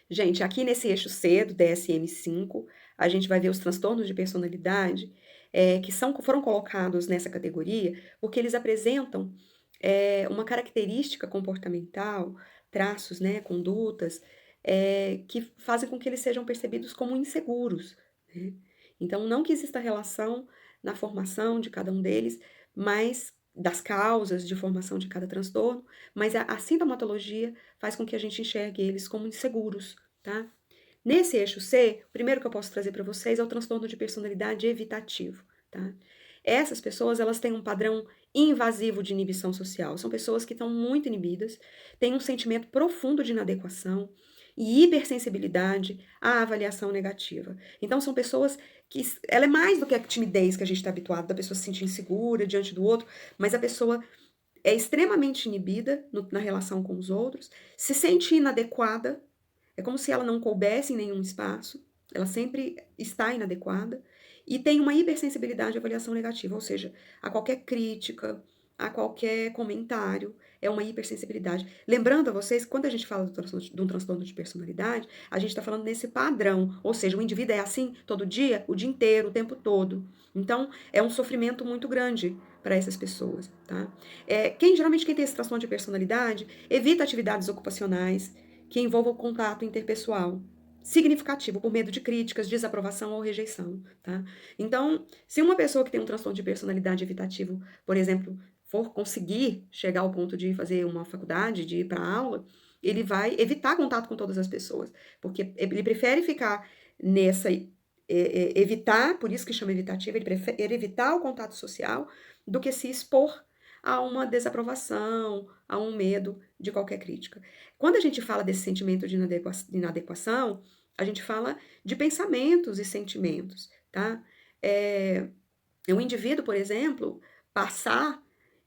Gente, aqui nesse eixo C do DSM-5, a gente vai ver os transtornos de personalidade foram colocados nessa categoria porque eles apresentam uma característica comportamental, traços, né, condutas, que fazem com que eles sejam percebidos como inseguros, né? Então, não que exista relação na formação de cada um deles, mas das causas de formação de cada transtorno, mas a sintomatologia faz com que a gente enxergue eles como inseguros, tá? Nesse eixo C, o primeiro que eu posso trazer para vocês é o transtorno de personalidade evitativo, tá? Essas pessoas, elas têm um padrão invasivo de inibição social. São pessoas que estão muito inibidas, têm um sentimento profundo de inadequação e hipersensibilidade à avaliação negativa. Então, são pessoas que... Ela é mais do que a timidez que a gente está habituado, da pessoa se sentir insegura diante do outro, mas a pessoa é extremamente inibida na relação com os outros, se sente inadequada, é como se ela não coubesse em nenhum espaço, ela sempre está inadequada, e tem uma hipersensibilidade à avaliação negativa, ou seja, a qualquer crítica, a qualquer comentário, é uma hipersensibilidade. Lembrando a vocês, quando a gente fala de um transtorno de personalidade, a gente está falando nesse padrão, ou seja, o indivíduo é assim todo dia, o dia inteiro, o tempo todo. Então, é um sofrimento muito grande para essas pessoas, tá? Geralmente quem tem esse transtorno de personalidade evita atividades ocupacionais que envolvam contato interpessoal significativo, por medo de críticas, desaprovação ou rejeição, tá? Então, se uma pessoa que tem um transtorno de personalidade evitativo, por exemplo, for conseguir chegar ao ponto de fazer uma faculdade, de ir para aula, ele vai evitar contato com todas as pessoas, porque ele prefere ficar nessa evitar, por isso que chama evitativo, ele prefere evitar o contato social do que se expor a uma desaprovação, a um medo de qualquer crítica. Quando a gente fala desse sentimento de inadequação, a gente fala de pensamentos e sentimentos, tá? O indivíduo, por exemplo,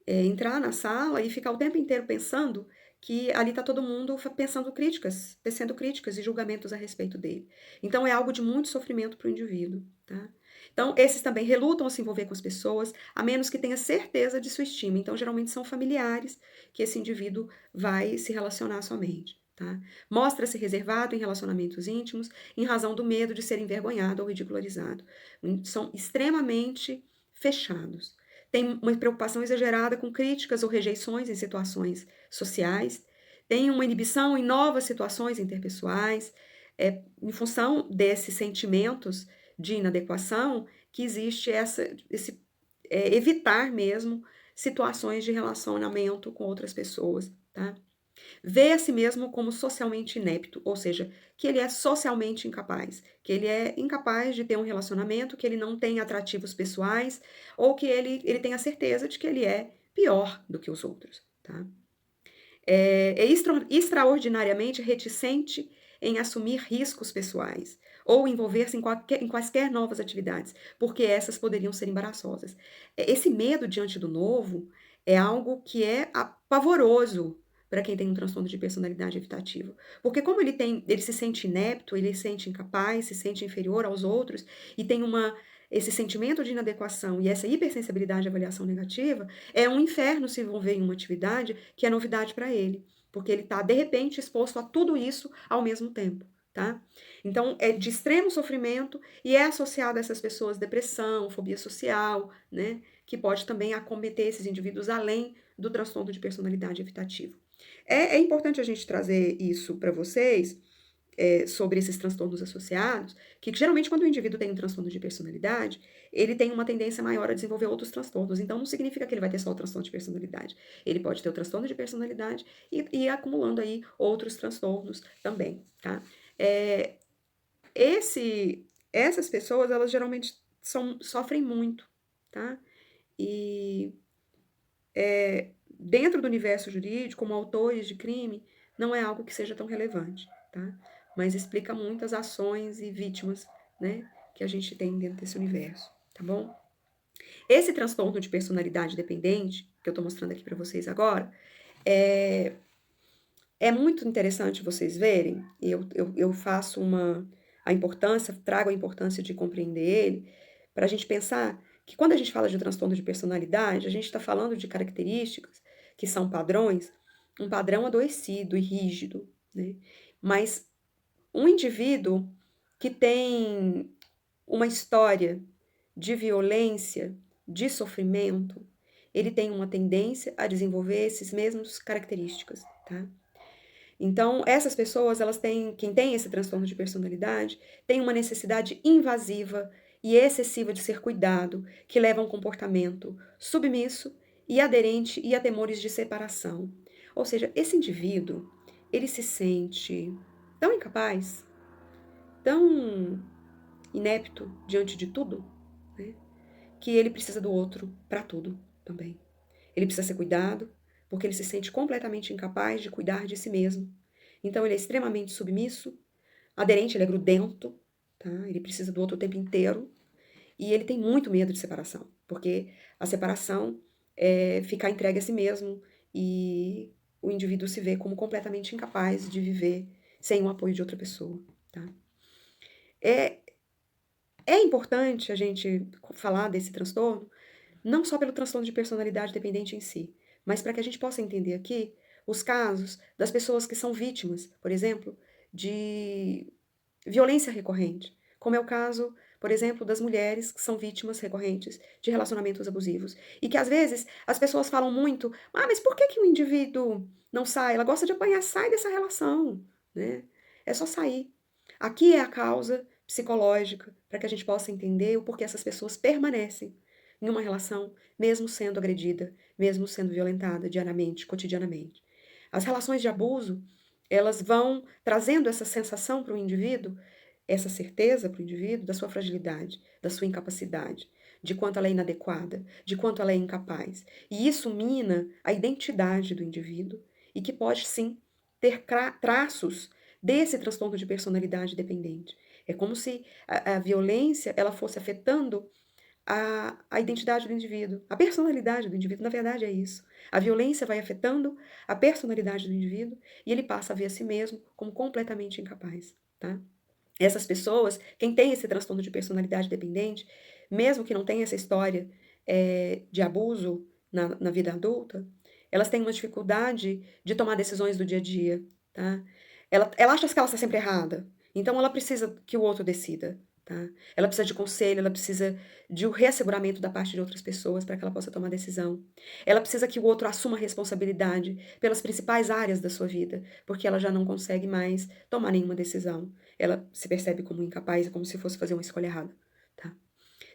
entrar na sala e ficar o tempo inteiro pensando que ali está todo mundo tecendo críticas e julgamentos a respeito dele. Então, é algo de muito sofrimento para o indivíduo, tá? Então, esses também relutam a se envolver com as pessoas, a menos que tenha certeza de sua estima. Então, geralmente são familiares que esse indivíduo vai se relacionar somente, tá? Mostra-se reservado em relacionamentos íntimos em razão do medo de ser envergonhado ou ridicularizado. São extremamente fechados. Tem uma preocupação exagerada com críticas ou rejeições em situações sociais, tem uma inibição em novas situações interpessoais, em função desses sentimentos de inadequação que existe evitar mesmo situações de relacionamento com outras pessoas, tá? Vê a si mesmo como socialmente inepto, ou seja, que ele é socialmente incapaz, que ele é incapaz de ter um relacionamento, que ele não tem atrativos pessoais, ou que ele tem a certeza de que ele é pior do que os outros, tá? Extraordinariamente reticente em assumir riscos pessoais ou envolver-se em quaisquer novas atividades, porque essas poderiam ser embaraçosas. Esse medo diante do novo é algo que é pavoroso para quem tem um transtorno de personalidade evitativa. Porque como ele se sente inepto, ele se sente incapaz, se sente inferior aos outros e tem esse sentimento de inadequação e essa hipersensibilidade à avaliação negativa, é um inferno se envolver em uma atividade que é novidade para ele, porque ele está, de repente, exposto a tudo isso ao mesmo tempo, tá? Então, é de extremo sofrimento e é associado a essas pessoas depressão, fobia social, né? Que pode também acometer esses indivíduos além do transtorno de personalidade evitativo. É importante a gente trazer isso para vocês, sobre esses transtornos associados, que geralmente quando o indivíduo tem um transtorno de personalidade, ele tem uma tendência maior a desenvolver outros transtornos. Então, não significa que ele vai ter só o transtorno de personalidade. Ele pode ter o transtorno de personalidade e ir acumulando aí outros transtornos também, tá? É, essas pessoas, elas geralmente sofrem muito, tá? E dentro do universo jurídico, como autores de crime, não é algo que seja tão relevante, tá? Mas explica muitas ações e vítimas, né, que a gente tem dentro desse universo, tá bom? Esse transtorno de personalidade dependente, que eu tô mostrando aqui para vocês agora, é muito interessante vocês verem, e eu faço trago a importância de compreender ele, para a gente pensar que quando a gente fala de transtorno de personalidade, a gente está falando de características que são padrões, um padrão adoecido e rígido, né? Mas Um indivíduo que tem uma história de violência, de sofrimento, ele tem uma tendência a desenvolver esses mesmos características, tá? Então, essas pessoas, elas têm, quem tem esse transtorno de personalidade, tem uma necessidade invasiva e excessiva de ser cuidado, que leva a um comportamento submisso e aderente e a temores de separação. Ou seja, esse indivíduo, ele se sente tão incapaz, tão inepto diante de tudo, né, que ele precisa do outro para tudo também. Ele precisa ser cuidado, porque ele se sente completamente incapaz de cuidar de si mesmo. Então, ele é extremamente submisso, aderente, ele é grudento, tá? Ele precisa do outro o tempo inteiro. E ele tem muito medo de separação, porque a separação é ficar entregue a si mesmo e o indivíduo se vê como completamente incapaz de viver sem o apoio de outra pessoa, tá? É, é importante a gente falar desse transtorno, não só pelo transtorno de personalidade dependente em si, mas para que a gente possa entender aqui os casos das pessoas que são vítimas, por exemplo, de violência recorrente, como é o caso, por exemplo, das mulheres que são vítimas recorrentes de relacionamentos abusivos. E que às vezes as pessoas falam muito, mas por que o indivíduo não sai? Ela gosta de apanhar, sai dessa relação, né? É só sair. Aqui é a causa psicológica para que a gente possa entender o porquê essas pessoas permanecem em uma relação, mesmo sendo agredida, mesmo sendo violentada diariamente, cotidianamente. As relações de abuso, elas vão trazendo essa sensação para o indivíduo, essa certeza para o indivíduo da sua fragilidade, da sua incapacidade, de quanto ela é inadequada, de quanto ela é incapaz. E isso mina a identidade do indivíduo e que pode sim ter traços desse transtorno de personalidade dependente. É como se a violência ela fosse afetando a identidade do indivíduo, a personalidade do indivíduo, na verdade é isso. A violência vai afetando a personalidade do indivíduo e ele passa a ver a si mesmo como completamente incapaz, tá? Essas pessoas, quem tem esse transtorno de personalidade dependente, mesmo que não tenha essa história de abuso na vida adulta, elas têm uma dificuldade de tomar decisões do dia a dia, tá? Ela acha que ela está sempre errada, então ela precisa que o outro decida, tá? Ela precisa de conselho, ela precisa de um reasseguramento da parte de outras pessoas para que ela possa tomar decisão. Ela precisa que o outro assuma a responsabilidade pelas principais áreas da sua vida, porque ela já não consegue mais tomar nenhuma decisão. Ela se percebe como incapaz, como se fosse fazer uma escolha errada, tá?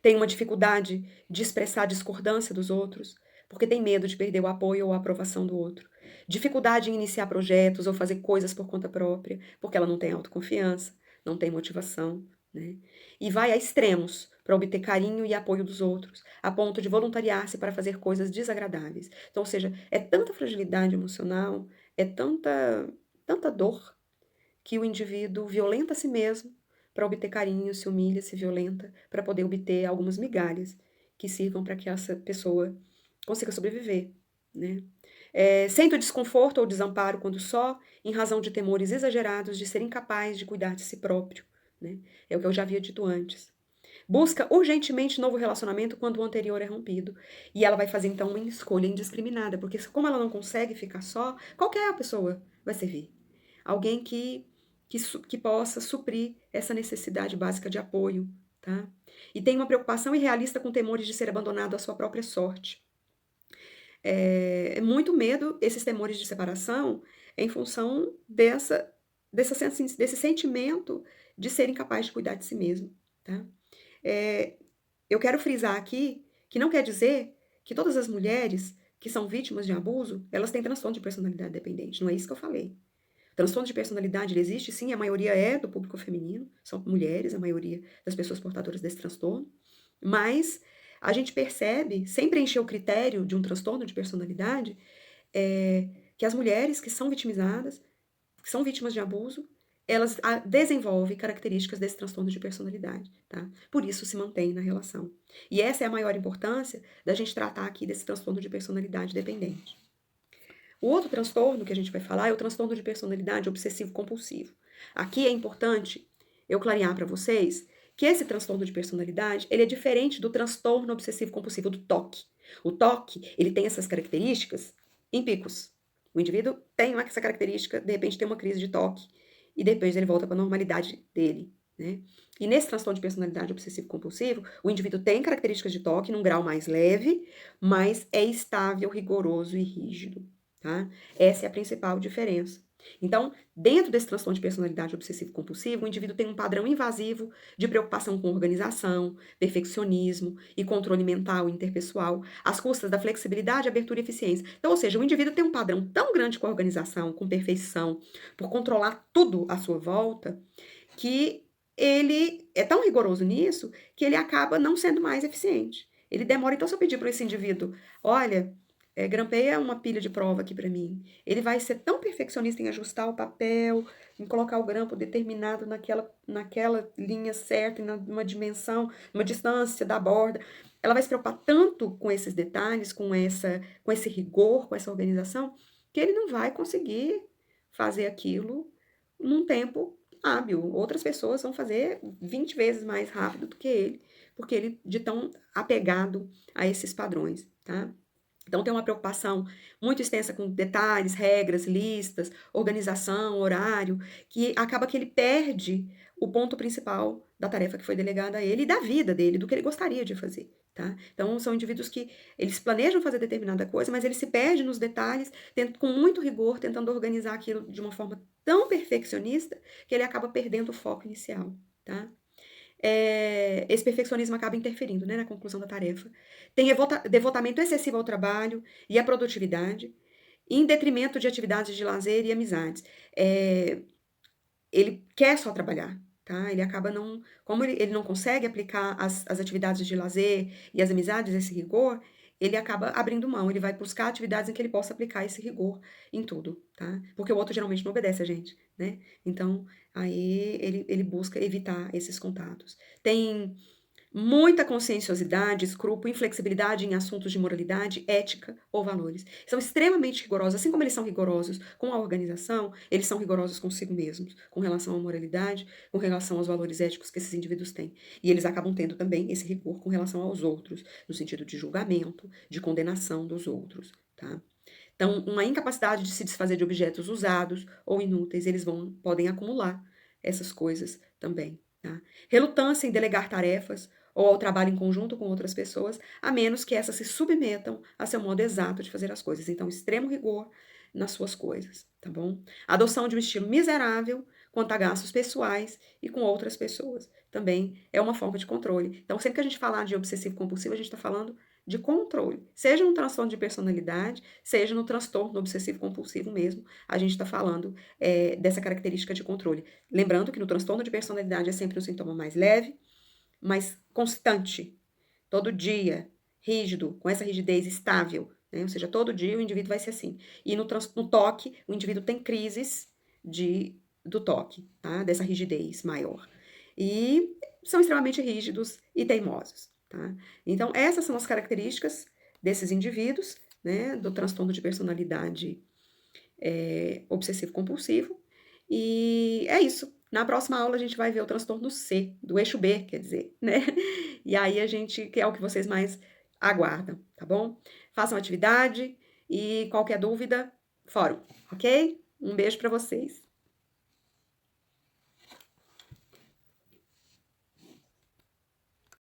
Tem uma dificuldade de expressar a discordância dos outros, porque tem medo de perder o apoio ou a aprovação do outro. Dificuldade em iniciar projetos ou fazer coisas por conta própria, porque ela não tem autoconfiança, não tem motivação, né? E vai a extremos para obter carinho e apoio dos outros, a ponto de voluntariar-se para fazer coisas desagradáveis. Então, ou seja, é tanta fragilidade emocional, é tanta dor, que o indivíduo violenta a si mesmo para obter carinho, se humilha, se violenta, para poder obter algumas migalhas que sirvam para que essa pessoa consiga sobreviver, né? Sente o desconforto ou desamparo quando só, em razão de temores exagerados de ser incapaz de cuidar de si próprio, né? É o que eu já havia dito antes. Busca urgentemente novo relacionamento quando o anterior é rompido. E ela vai fazer, então, uma escolha indiscriminada, porque como ela não consegue ficar só, qualquer pessoa vai servir. Alguém que possa suprir essa necessidade básica de apoio, tá? E tem uma preocupação irrealista com temores de ser abandonado à sua própria sorte. É muito medo, esses temores de separação, em função desse sentimento de ser incapaz de cuidar de si mesmo, tá? Eu quero frisar aqui que não quer dizer que todas as mulheres que são vítimas de abuso, elas têm transtorno de personalidade dependente. Não é isso que eu falei. Transtorno de personalidade ele existe, sim, a maioria é do público feminino, são mulheres, a maioria das pessoas portadoras desse transtorno, mas a gente percebe, sem preencher o critério de um transtorno de personalidade, que as mulheres que são vitimizadas, que são vítimas de abuso, elas desenvolvem características desse transtorno de personalidade, tá? Por isso se mantém na relação. E essa é a maior importância da gente tratar aqui desse transtorno de personalidade dependente. O outro transtorno que a gente vai falar é o transtorno de personalidade obsessivo-compulsivo. Aqui é importante eu clarear para vocês que esse transtorno de personalidade ele é diferente do transtorno obsessivo-compulsivo, do TOC. O TOC ele tem essas características em picos. O indivíduo tem essa característica, de repente tem uma crise de TOC e depois ele volta para a normalidade dele, né? E nesse transtorno de personalidade obsessivo-compulsivo, o indivíduo tem características de toque num grau mais leve, mas é estável, rigoroso e rígido, tá? Essa é a principal diferença. Então, dentro desse transtorno de personalidade obsessivo-compulsivo, o indivíduo tem um padrão invasivo de preocupação com organização, perfeccionismo e controle mental e interpessoal, às custas da flexibilidade, abertura e eficiência. Então, ou seja, o indivíduo tem um padrão tão grande com a organização, com perfeição, por controlar tudo à sua volta, que ele é tão rigoroso nisso que ele acaba não sendo mais eficiente. Ele demora. Então, se eu pedir para esse indivíduo, olha, grampeia uma pilha de prova aqui para mim, ele vai ser tão perfeccionista em ajustar o papel, em colocar o grampo determinado naquela linha certa, numa dimensão, numa distância da borda. Ela vai se preocupar tanto com esses detalhes, com esse rigor, com essa organização, que ele não vai conseguir fazer aquilo num tempo hábil. Outras pessoas vão fazer 20 vezes mais rápido do que ele, porque ele de tão apegado a esses padrões, tá? Então tem uma preocupação muito extensa com detalhes, regras, listas, organização, horário, que acaba que ele perde o ponto principal da tarefa que foi delegada a ele e da vida dele, do que ele gostaria de fazer, tá? Então são indivíduos que eles planejam fazer determinada coisa, mas ele se perde nos detalhes, com muito rigor, tentando organizar aquilo de uma forma tão perfeccionista que ele acaba perdendo o foco inicial, tá? Esse perfeccionismo acaba interferindo, né, na conclusão da tarefa. Tem devotamento excessivo ao trabalho e à produtividade, em detrimento de atividades de lazer e amizades. Ele quer só trabalhar, tá? Ele acaba não. Como ele não consegue aplicar as atividades de lazer e as amizades, esse rigor, ele acaba abrindo mão, ele vai buscar atividades em que ele possa aplicar esse rigor em tudo, tá? Porque o outro geralmente não obedece a gente, né? Então, aí ele busca evitar esses contatos. Tem muita conscienciosidade, escrúpulo, inflexibilidade em assuntos de moralidade, ética ou valores. São extremamente rigorosos, assim como eles são rigorosos com a organização, eles são rigorosos consigo mesmos, com relação à moralidade, com relação aos valores éticos que esses indivíduos têm. E eles acabam tendo também esse rigor com relação aos outros, no sentido de julgamento, de condenação dos outros, tá? Então, uma incapacidade de se desfazer de objetos usados ou inúteis, eles podem acumular essas coisas também, tá? Relutância em delegar tarefas ou ao trabalho em conjunto com outras pessoas, a menos que essas se submetam a seu modo exato de fazer as coisas. Então, extremo rigor nas suas coisas, tá bom? Adoção de um estilo miserável quanto a gastos pessoais e com outras pessoas. Também é uma forma de controle. Então, sempre que a gente falar de obsessivo compulsivo, a gente está falando de controle. Seja no transtorno de personalidade, seja no transtorno obsessivo compulsivo mesmo, a gente está falando dessa característica de controle. Lembrando que no transtorno de personalidade é sempre um sintoma mais leve, mas constante, todo dia, rígido, com essa rigidez estável, né? Ou seja, todo dia o indivíduo vai ser assim. E no toque, o indivíduo tem crises do toque, tá? Dessa rigidez maior. E são extremamente rígidos e teimosos, tá? Então, essas são as características desses indivíduos, né? Do transtorno de personalidade obsessivo-compulsivo. E é isso. Na próxima aula a gente vai ver o transtorno C, do eixo B, quer dizer, né? E aí que é o que vocês mais aguardam, tá bom? Façam atividade e qualquer dúvida, fórum, ok? Um beijo para vocês.